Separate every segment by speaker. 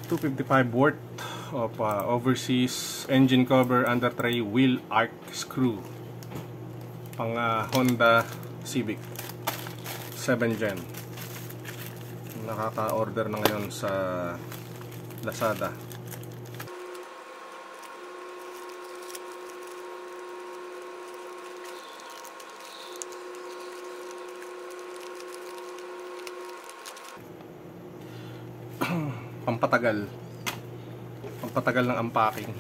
Speaker 1: 255 worth of overseas engine cover under tray wheel arc screw pang Honda Civic 7 Gen. Nakaka-order na ngayon sa Lazada. Pampatagal ng unpacking.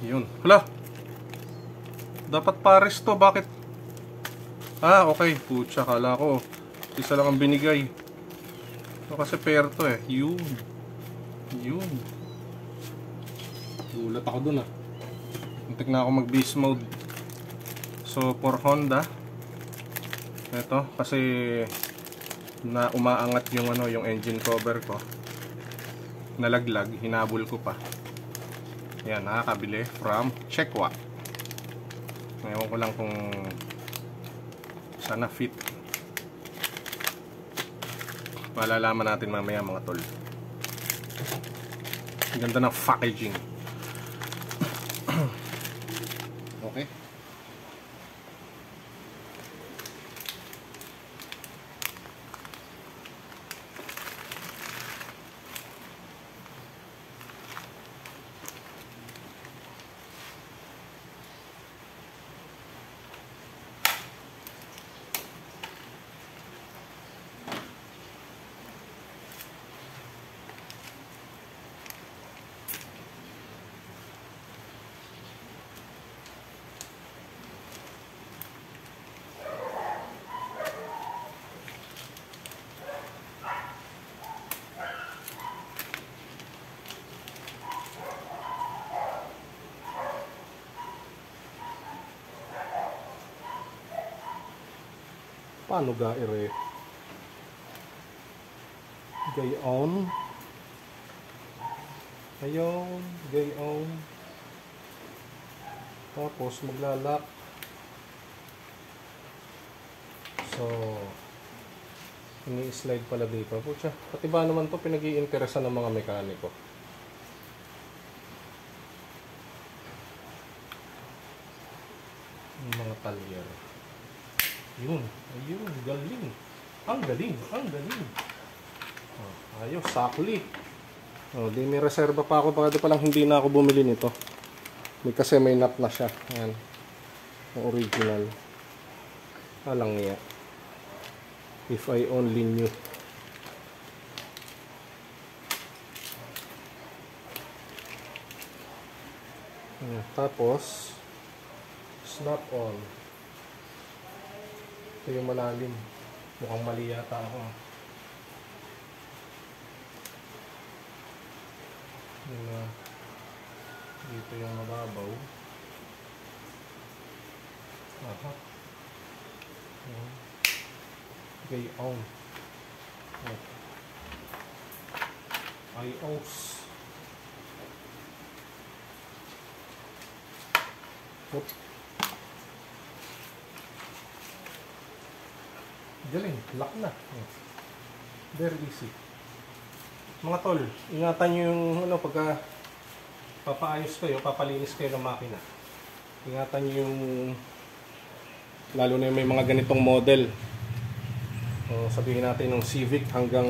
Speaker 1: Yun. Hala, dapat pares to. Bakit? Okay. Putya, kala ko isa lang ang binigay. Ito kasi pair to eh. Yun. Gulat ako dun Muntik na ako mag beast mode. So for Honda, ito kasi na umaangat yung yung engine cover ko, nalaglag, hinabol ko pa. Yan, nakakabili from Chekwa. Ngayon ko lang kung sana fit. Malalaman natin mamaya mga tol. Ang ganda ng packaging. Okay. Paano ga-ere? Gayon. Ayun, gayon. Tapos maglalak. So, ini-slide pala dito. Pucha, pati ba naman to pinag-iinteresan ng mga mekaniko? Mga talyer. Ayun, galing. Ang galing. Ayos, sakli. Di may reserva pa ako. Baka palang hindi na ako bumili nito. Kasi may nut na siya. Ayan. Ang original. Alang niya. If I only knew. Tapos, snap on. Ito yung malalim. Mukhang mali yata ako. Dito yung mababaw. Aha. Gayon. IOS. Oop. Galing, lock na. Very easy. Mga tol, ingatan nyo yung pagka papaayos kayo, papalinis kayo ng makina. Ingatan nyo yung lalo na yung may mga ganitong model. Sabihin natin ng Civic hanggang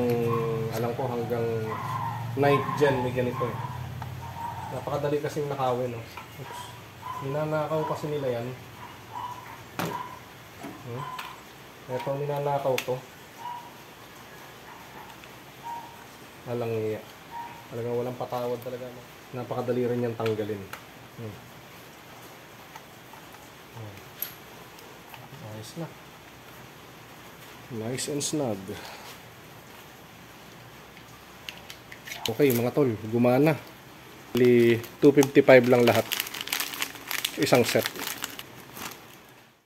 Speaker 1: alam ko hanggang 9th gen may ganito eh. Napakadali kasing nakawin. Oops. Ninanakaw kasi nila yan. Ito ninanakaw to. Alang iya. Talagang walang patawad talaga. Napakadali rin yan tanggalin. Nice na. Nice and snug. Okay mga tol, gumana. 255 lang lahat. Isang set.